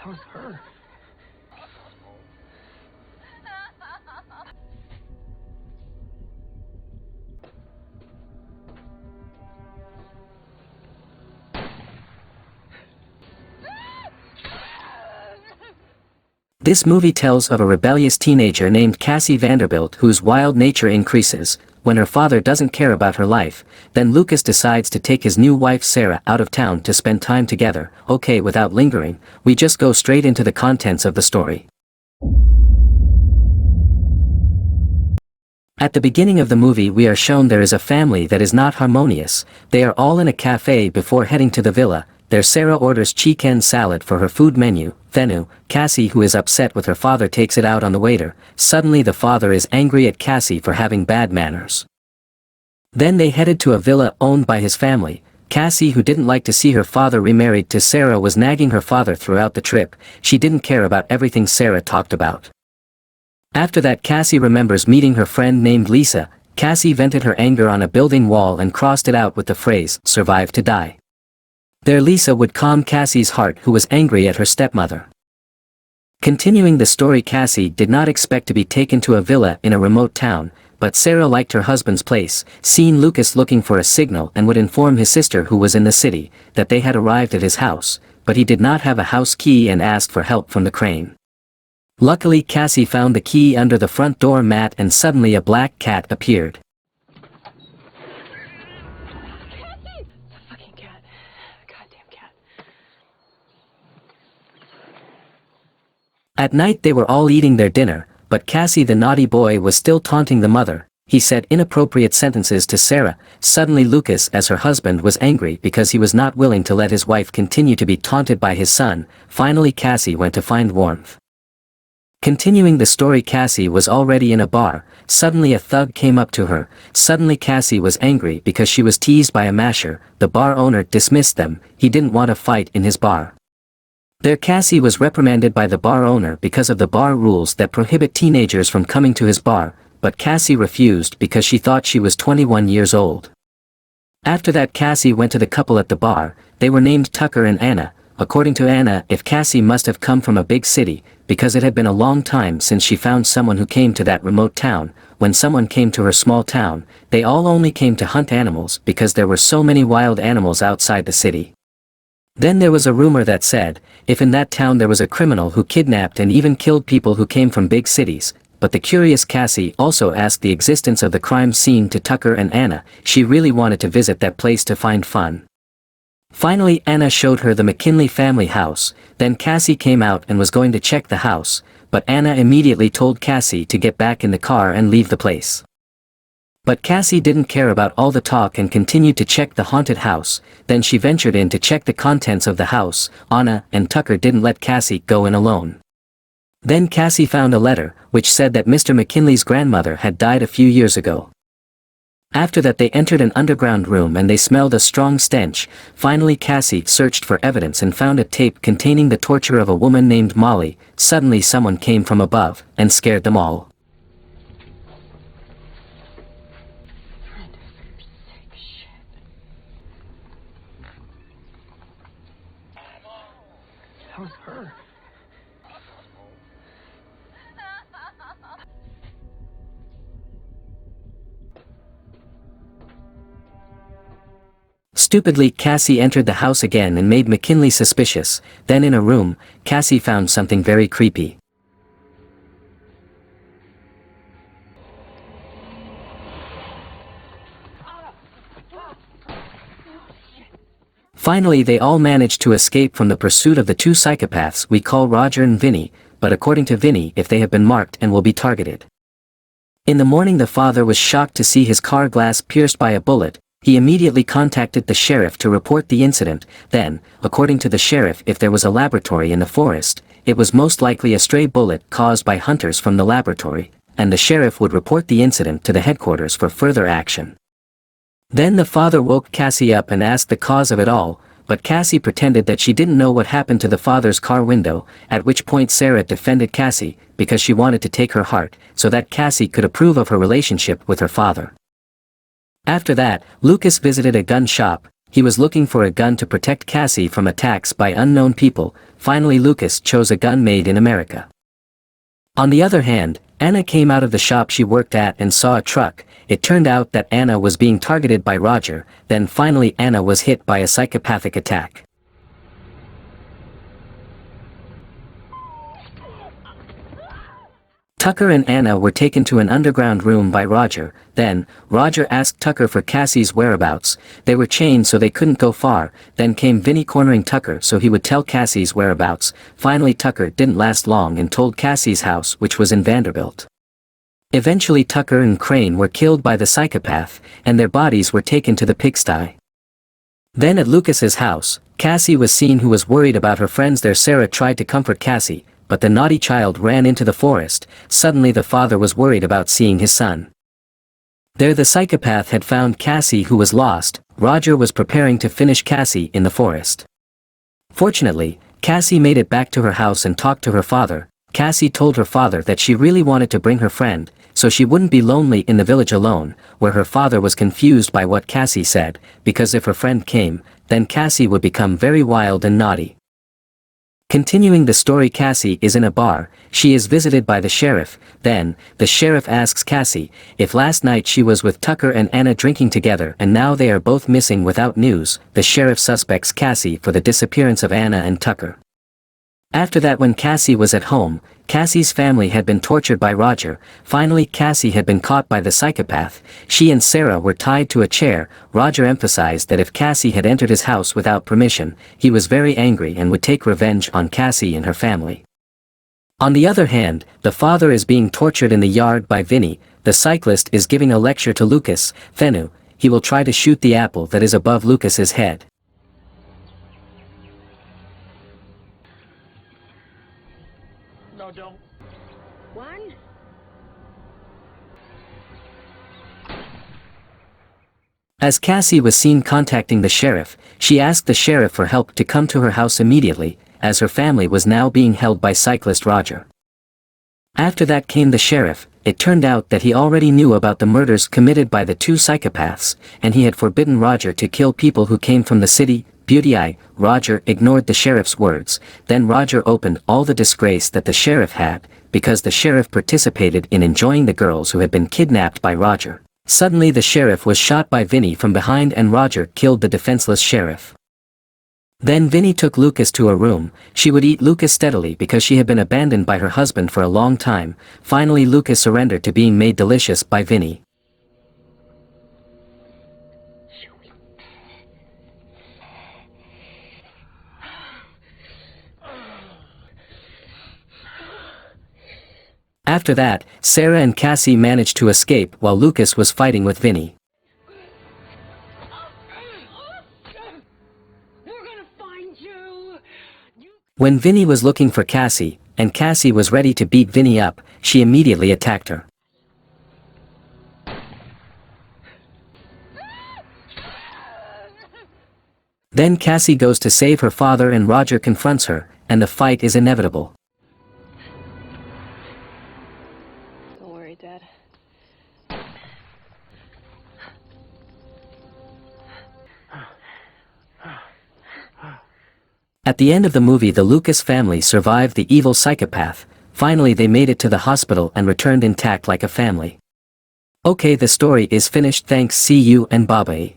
That was her. This movie tells of a rebellious teenager named Cassie Vanderbilt whose wild nature increases when her father doesn't care about her life. Then Lucas decides to take his new wife Sarah out of town to spend time together. Okay, without lingering, we just go straight into the contents of the story. At the beginning of the movie we are shown there is a family that is not harmonious. They are all in a cafe before heading to the villa. There Sarah orders chicken salad for her food menu. Then Cassie, who is upset with her father, takes it out on the waiter. Suddenly the father is angry at Cassie for having bad manners. Then they headed to a villa owned by his family. Cassie, who didn't like to see her father remarried to Sarah, was nagging her father throughout the trip. She didn't care about everything Sarah talked about. After that Cassie remembers meeting her friend named Lisa. Cassie vented her anger on a building wall and crossed it out with the phrase, "survive to die." There Lisa would calm Cassie's heart, who was angry at her stepmother. Continuing the story, Cassie did not expect to be taken to a villa in a remote town, but Sarah liked her husband's place, seen Lucas looking for a signal and would inform his sister, who was in the city, that they had arrived at his house, but he did not have a house key and asked for help from the crane. Luckily Cassie found the key under the front door mat and suddenly a black cat appeared. At night they were all eating their dinner, but Cassie, the naughty boy, was still taunting the mother. He said inappropriate sentences to Sarah. Suddenly Lucas, as her husband, was angry because he was not willing to let his wife continue to be taunted by his son. Finally Cassie went to find warmth. Continuing the story, Cassie was already in a bar. Suddenly a thug came up to her. Suddenly Cassie was angry because she was teased by a masher. The bar owner dismissed them. He didn't want a fight in his bar. There Cassie was reprimanded by the bar owner because of the bar rules that prohibit teenagers from coming to his bar, but Cassie refused because she thought she was 21 years old. After that Cassie went to the couple at the bar. They were named Tucker and Anna. According to Anna, if Cassie must have come from a big city, because it had been a long time since she found someone who came to that remote town. When someone came to her small town, they all only came to hunt animals because there were so many wild animals outside the city. Then there was a rumor that said, if in that town there was a criminal who kidnapped and even killed people who came from big cities. But the curious Cassie also asked the existence of the crime scene to Tucker and Anna. She really wanted to visit that place to find fun. Finally Anna showed her the McKinley family house. Then Cassie came out and was going to check the house, but Anna immediately told Cassie to get back in the car and leave the place. But Cassie didn't care about all the talk and continued to check the haunted house. Then she ventured in to check the contents of the house. Anna and Tucker didn't let Cassie go in alone. Then Cassie found a letter, which said that Mr. McKinley's grandmother had died a few years ago. After that they entered an underground room and they smelled a strong stench. Finally Cassie searched for evidence and found a tape containing the torture of a woman named Molly. Suddenly someone came from above and scared them all. That was her. Stupidly Cassie entered the house again and made McKinley suspicious. Then in a room, Cassie found something very creepy. Finally they all managed to escape from the pursuit of the two psychopaths we call Roger and Vinny, but according to Vinny, if they have been marked and will be targeted. In the morning the father was shocked to see his car glass pierced by a bullet. He immediately contacted the sheriff to report the incident. Then, according to the sheriff, if there was a laboratory in the forest, it was most likely a stray bullet caused by hunters from the laboratory, and the sheriff would report the incident to the headquarters for further action. Then the father woke Cassie up and asked the cause of it all, but Cassie pretended that she didn't know what happened to the father's car window, at which point Sarah defended Cassie, because she wanted to take her heart, so that Cassie could approve of her relationship with her father. After that, Lucas visited a gun shop. he was looking for a gun to protect Cassie from attacks by unknown people. Finally Lucas chose a gun made in America. On the other hand, Anna came out of the shop she worked at and saw a truck. It turned out that Anna was being targeted by Roger. Then finally Anna was hit by a psychopathic attack. Tucker and Anna were taken to an underground room by Roger. Then, Roger asked Tucker for Cassie's whereabouts. They were chained so they couldn't go far. Then came Vinny cornering Tucker so he would tell Cassie's whereabouts. Finally Tucker didn't last long and told Cassie's house, which was in Vanderbilt. Eventually Tucker and Crane were killed by the psychopath, and their bodies were taken to the pigsty. Then at Lucas's house, Cassie was seen, who was worried about her friends there. Sarah tried to comfort Cassie, but the naughty child ran into the forest. Suddenly the father was worried about seeing his son. There the psychopath had found Cassie, who was lost. Roger was preparing to finish Cassie in the forest. Fortunately, Cassie made it back to her house and talked to her father. Cassie told her father that she really wanted to bring her friend, so she wouldn't be lonely in the village alone, where her father was confused by what Cassie said, because if her friend came, then Cassie would become very wild and naughty. Continuing the story, Cassie is in a bar. She is visited by the sheriff. Then, the sheriff asks Cassie if last night she was with Tucker and Anna drinking together and now they are both missing without news. The sheriff suspects Cassie for the disappearance of Anna and Tucker. After that, when Cassie was at home, Cassie's family had been tortured by Roger. Finally Cassie had been caught by the psychopath. She and Sarah were tied to a chair. Roger emphasized that if Cassie had entered his house without permission, he was very angry and would take revenge on Cassie and her family. On the other hand, the father is being tortured in the yard by Vinny. The cyclist is giving a lecture to Lucas. Fenu, he will try to shoot the apple that is above Lucas's head. No, don't. One. As Cassie was seen contacting the sheriff, she asked the sheriff for help to come to her house immediately, as her family was now being held by cyclist Roger. After that came the sheriff. It turned out that he already knew about the murders committed by the two psychopaths, and he had forbidden Roger to kill people who came from the city. Beauty eye. Roger ignored the sheriff's words. Then Roger opened all the disgrace that the sheriff had, because the sheriff participated in enjoying the girls who had been kidnapped by Roger. Suddenly the sheriff was shot by Vinny from behind and Roger killed the defenseless sheriff. Then Vinny took Lucas to a room. She would eat Lucas steadily because she had been abandoned by her husband for a long time. Finally Lucas surrendered to being made delicious by Vinny. After that, Sarah and Cassie managed to escape while Lucas was fighting with Vinny. When Vinny was looking for Cassie, and Cassie was ready to beat Vinny up, she immediately attacked her. Then Cassie goes to save her father and Roger confronts her, and the fight is inevitable. Don't worry, Dad. At the end of the movie, the Lucas family survived the evil psychopath. Finally they made it to the hospital and returned intact like a family. Okay, the story is finished. Thanks, see you and bye bye.